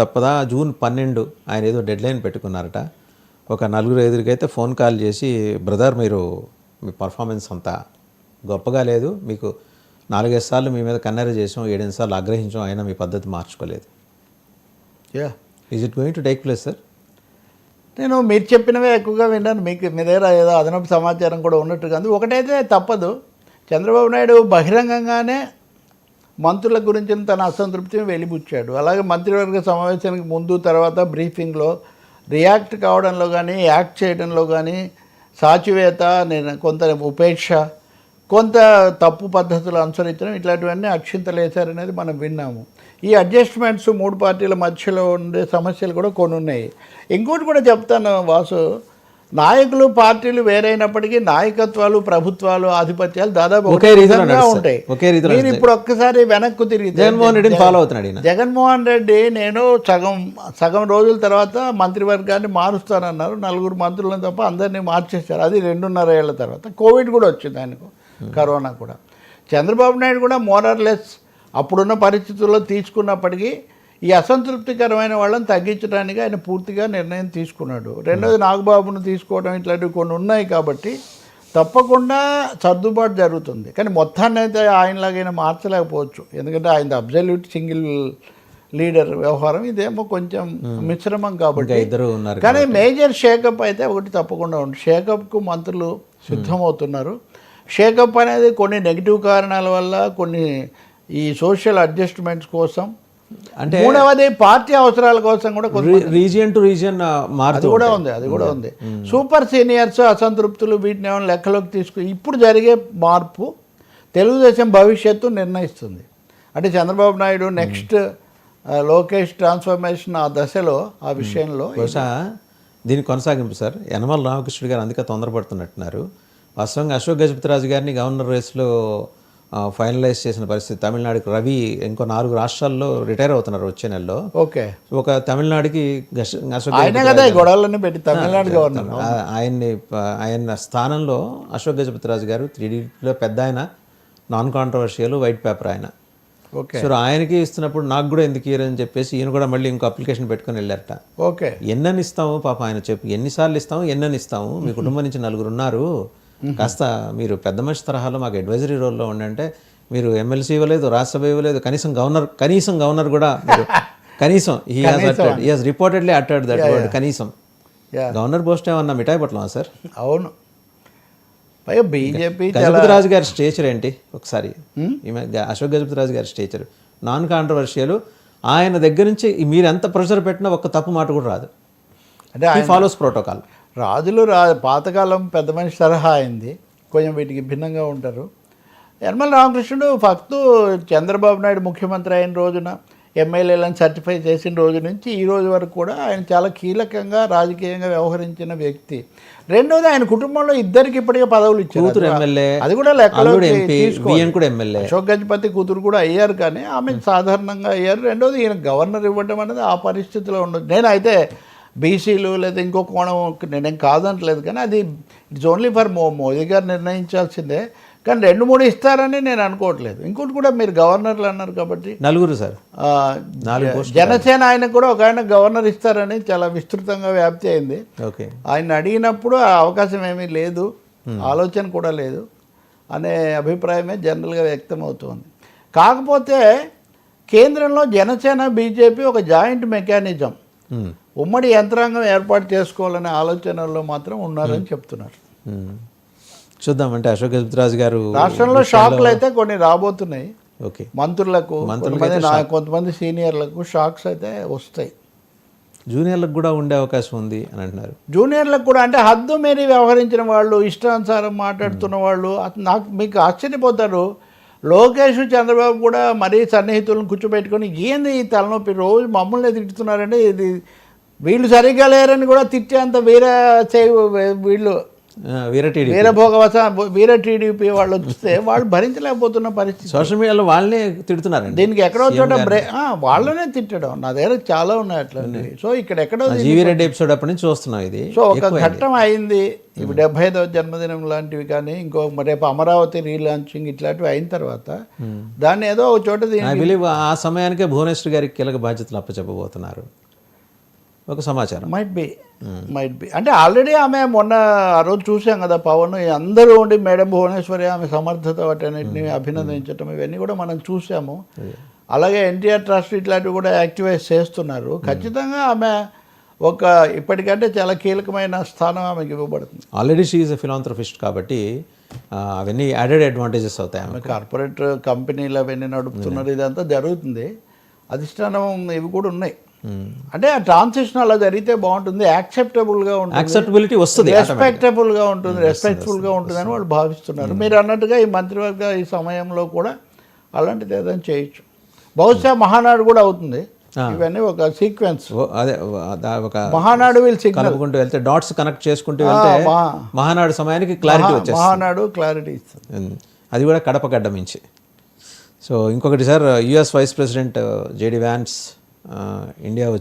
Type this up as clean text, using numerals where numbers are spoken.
తప్పదా జూన్ 12 ఆయన ఏదో డెడ్లైన్ పెట్టుకున్నారట. ఒక నలుగురు ఐదుగురికైతే ఫోన్ కాల్ చేసి, బ్రదర్ మీరు మీ పర్ఫార్మెన్స్ అంతా గొప్పగా లేదు, మీకు 4-5 సార్లు మీ మీద కన్నెర చేసాం, 7-8 సార్లు ఆగ్రహించాం, అయినా మీ పద్ధతి మార్చుకోలేదు. Is it going to take place sir? నేను మీరు చెప్పినవే ఎక్కువగా విన్నాను. మీ దగ్గర ఏదో అదనపు సమాచారం కూడా ఉన్నట్టుగా ఉంది. ఒకటైతే తప్పదు, చంద్రబాబు నాయుడు బహిరంగంగానే మంత్రుల గురించి తన అసంతృప్తిని వెలిబుచ్చాడు. అలాగే మంత్రివర్గ సమావేశానికి ముందు తర్వాత బ్రీఫింగ్లో రియాక్ట్ కావడంలో కానీ, యాక్ట్ చేయడంలో కానీ సాచివేత, నేను కొంత ఉపేక్ష, కొంత తప్పు పద్ధతులు అనుసరించడం, ఇట్లాంటివన్నీ అక్షింతలేశారనేది మనం విన్నాము. ఈ అడ్జస్ట్మెంట్స్ 3 పార్టీల మధ్యలో ఉండే సమస్యలు కూడా కొన్ని ఉన్నాయి. ఇంకోటి కూడా చెప్తాను వాసు, నాయకులు పార్టీలు వేరైనప్పటికీ నాయకత్వాలు, ప్రభుత్వాలు, ఆధిపత్యాలు దాదాపు ఒకే విధంగా ఉంటాయి. మీరు ఇప్పుడు ఒక్కసారి వెనక్కు తిరిగి జగన్మోహన్ రెడ్డిని ఫాలో అవుతున్నాడు. జగన్మోహన్ రెడ్డి నేను సగం రోజుల తర్వాత మంత్రివర్గాన్ని మారుస్తానన్నారు. 4 మంత్రులను తప్ప అందరినీ మార్చేశారు. అది 2.5 ఏళ్ల తర్వాత. కోవిడ్ కూడా వచ్చింది ఆయనకు, కరోనా కూడా. చంద్రబాబు నాయుడు కూడా మోరార్లెస్ అప్పుడున్న పరిస్థితుల్లో తీసుకున్నప్పటికీ ఈ అసంతృప్తికరమైన వాళ్ళని తగ్గించడానికి ఆయన పూర్తిగా నిర్ణయం తీసుకున్నాడు. రెండోది నాగబాబును తీసుకోవడం, ఇట్లాంటివి కొన్ని ఉన్నాయి కాబట్టి తప్పకుండా సర్దుబాటు జరుగుతుంది. కానీ మొత్తాన్ని అయితే ఆయనలాగైనా మార్చలేకపోవచ్చు, ఎందుకంటే ఆయన అబ్జల్యూట్ సింగిల్ లీడర్ వ్యవహారం, ఇదేమో కొంచెం మిశ్రమం కాబట్టి. కానీ మేజర్ షేకప్ అయితే ఒకటి తప్పకుండా ఉంది. షేకప్కు మంత్రులు సిద్ధమవుతున్నారు. షేకప్ అనేది కొన్ని నెగిటివ్ కారణాల వల్ల, కొన్ని ఈ సోషల్ అడ్జస్ట్మెంట్స్ కోసం, అంటే 3వది పార్టీ అవసరాల కోసం కూడా రీజియన్ టు రీజియన్ అది కూడా ఉంది. సూపర్ సీనియర్స్ అసంతృప్తులు, వీటిని ఏమైనా లెక్కలోకి తీసుకుని ఇప్పుడు జరిగే మార్పు తెలుగుదేశం భవిష్యత్తు నిర్ణయిస్తుంది. అంటే చంద్రబాబు నాయుడు నెక్స్ట్ లోకేష్ ట్రాన్స్ఫర్మేషన్ ఆ దశలో, ఆ విషయంలో బహుశా దీని కొనసాగింపు సార్. యనమల రామకృష్ణుడు గారు అందుకే తొందరపడుతున్నట్టున్నారు. వాస్తవంగా అశోక్ గజపతిరాజు గారిని గవర్నర్ రేస్లో ఫైనలైజ్ చేసిన పరిస్థితి. తమిళనాడుకి రవి ఇంకో 4 రాష్ట్రాల్లో రిటైర్ అవుతున్నారు వచ్చే నెలలో. ఓకే, ఒక తమిళనాడుకి ఆయన స్థానంలో అశోక్ గజపతిరాజు గారు 3Dలో పెద్ద ఆయన, నాన్ కాంట్రవర్షియల్, వైట్ పేపర్ ఆయన. ఓకే, సో ఆయనకి ఇస్తున్నప్పుడు నాకు కూడా ఎందుకు ఇయ్యరని చెప్పేసి ఈయన కూడా మళ్ళీ ఇంకో అప్లికేషన్ పెట్టుకుని వెళ్ళారట. ఓకే, ఎన్నని ఇస్తాము పాప ఆయన చెప్పి, ఎన్నిసార్లు ఇస్తాము, ఎన్నని ఇస్తాము, మీ కుటుంబం నుంచి 4 ఉన్నారు, కాస్త మీరు పెద్ద మనిషి తరహాలో మాకు అడ్వైజరీ రోల్లో ఉండంటే మీరు ఎమ్మెల్సీ ఇవ్వలేదు, రాజ్యసభ ఇవ్వలేదు, కనీసం గవర్నర్ కూడా మీరు కనీసం he has reportedly uttered that word కనీసం. గవర్నర్ పోస్ట్ ఏమన్నా మిఠాయి పట్లమా సార్? అవును. పైగా బీజేపీ గజపతిరాజు గారి స్టేచర్ ఏంటి ఒకసారి, అశోక్ గజపతిరాజు గారి స్టేచర్ నాన్ కాంట్రవర్షియల్. ఆయన దగ్గర నుంచి మీరు ఎంత ప్రెషర్ పెట్టినా ఒక్క తప్పు మాట కూడా రాదు. అంటే ఆయన ఫాలోస్ ప్రోటోకాల్. రాజులు పాతకాలం పెద్ద మనిషి తరహా అయింది, కొంచెం వీటికి భిన్నంగా ఉంటారు. యనమల రామకృష్ణుడు ఫక్తు చంద్రబాబు నాయుడు ముఖ్యమంత్రి అయిన రోజున, ఎమ్మెల్యేలను సర్టిఫై చేసిన రోజు నుంచి ఈ రోజు వరకు కూడా ఆయన చాలా కీలకంగా రాజకీయంగా వ్యవహరించిన వ్యక్తి. రెండోది ఆయన కుటుంబంలో ఇద్దరికి ఇప్పటికే పదవులు ఇచ్చారు. అది కూడా లెక్కలో తీసుకోవాలి. అశోక్ గజపతి కూతురు కూడా అయ్యారు, కానీ ఆమె సాధారణంగా అయ్యారు. రెండోది ఈయన గవర్నర్ ఇవ్వడం అనేది ఆ పరిస్థితిలో ఉండదు. నేనైతే బీసీలు లేదా ఇంకో కోణం నేనేం కాదంటలేదు, కానీ అది ఇట్స్ ఓన్లీ ఫర్ మోదీ గారు నిర్ణయించాల్సిందే. కానీ 2-3 ఇస్తారని నేను అనుకోవట్లేదు. ఇంకోటి కూడా మీరు గవర్నర్లు అన్నారు కాబట్టి 4 సార్, 4 జనసేన ఆయనకు కూడా ఒక ఆయన గవర్నర్ ఇస్తారని చాలా విస్తృతంగా వ్యాప్తి అయింది. ఓకే, ఆయన అడిగినప్పుడు ఆ అవకాశం ఏమీ లేదు, ఆలోచన కూడా లేదు అనే అభిప్రాయమే జనరల్గా వ్యక్తం అవుతుంది. కాకపోతే కేంద్రంలో జనసేన బీజేపీ ఒక జాయింట్ మెకానిజం, ఉమ్మడి యంత్రాంగం ఏర్పాటు చేసుకోవాలనే ఆలోచనల్లో మాత్రం ఉన్నారని చెప్తున్నారు. చూద్దాం. అంటే అశోక్ గజపతిరాజు గారు రాష్ట్రంలో షాక్లు అయితే కొన్ని రాబోతున్నాయి. ఓకే, మంత్రులకు, కొంతమంది సీనియర్లకు షాక్స్ అయితే వస్తాయి. జూనియర్లకు కూడా ఉండే అవకాశం ఉంది అని అంటున్నారు. జూనియర్లకు కూడా అంటే హద్దు మీరి వ్యవహరించిన వాళ్ళు, ఇష్టానుసారం మాట్లాడుతున్న వాళ్ళు, మీకు ఆశ్చర్యపోతారు. లోకేష్, చంద్రబాబు కూడా మరీ సన్నిహితులను కూర్చోబెట్టుకొని ఏంది ఈ తలనొప్పి, రోజు మమ్మల్ని తిట్టుతున్నారంటే, ఇది వీళ్ళు సరిగ్గా లేరని కూడా తిట్టేంత వీళ్ళు వీర టీడీపీ వీర టీడీపీ వాళ్ళు వస్తే వాళ్ళు భరించలేకపోతున్న పరిస్థితి. సోషల్ మీడియాలో వాళ్ళనే తిడుతున్నారండి. దీనికి ఎక్కడో చోట వాళ్ళనే తిట్టడం నా దగ్గర చాలా ఉన్నాయి అట్లా. సో ఇక్కడ ఎక్కడో జీవీ రెడ్డి ఎపిసోడ్ అప్పటి నుంచి చూస్తున్నాం ఇది. సో ఒక ఘట్టం అయింది. ఇప్పుడు 75వ జన్మదినం లాంటివి కానీ ఇంకో రేపు అమరావతి రీలాంచింగ్ ఇట్లాంటివి అయిన తర్వాత దాన్ని ఏదో ఒక చోట ఐ బిలీవ్ ఆ సమయానికే భువనేశ్వర్ గారికి కీలక బాధ్యతలు అప్పచెప్పబోతున్నారు ఒక సమాచారం. మైట్ బి అంటే ఆల్రెడీ ఆమె మొన్న ఆ రోజు చూసాం కదా పవన్ అందరూ ఉండి మేడం భువనేశ్వరి ఆమె సమర్థత వాటన్నిటిని అభినందించడం ఇవన్నీ కూడా మనం చూసాము. అలాగే ఎన్టీఆర్ ట్రస్ట్ ఇట్లాంటివి కూడా యాక్టివైజ్ చేస్తున్నారు. ఖచ్చితంగా ఆమె ఒక ఇప్పటికంటే చాలా కీలకమైన స్థానం ఆమెకి ఇవ్వబడుతుంది. Already she is a philanthropist కాబట్టి అవన్నీ యాడెడ్ అడ్వాంటేజెస్ అవుతాయి. ఆమె కార్పొరేట్ కంపెనీలు అవన్నీ నడుపుతున్నారు. ఇదంతా జరుగుతుంది. అధిష్టానం ఇవి కూడా ఉన్నాయి. అంటే ఆ ట్రాన్సిషన్ అలా జరిగితే బాగుంటుంది. యాక్సెప్టబుల్గా ఉంటుంది, యాక్సెప్టబిలిటీ వస్తుంది, రెస్పెక్టబుల్గా ఉంటుంది, రెస్పెక్ట్ఫుల్గా ఉంటుందని వాళ్ళు భావిస్తున్నారు. మీరు అన్నట్టుగా ఈ మంత్రివర్గ ఈ సమయంలో కూడా అలాంటిది ఏదైనా చేయొచ్చు. బహుశా మహానాడు కూడా అవుతుంది. ఇవన్నీ ఒక సీక్వెన్స్. అదే ఒక మహానాడు వీల్ సిగ్నల్ కలుపుకుంటూ వెళ్తే డాట్స్ కనెక్ట్ చేసుకుంటూ వెళ్తే మహానాడు సమయానికి క్లారిటీ వచ్చేస్తుంది. మహానాడు క్లారిటీ ఇస్తుంది. అది కూడా కడప గడ్డ మించి. సో ఇంకొకటి sir, US vice president JD Vance India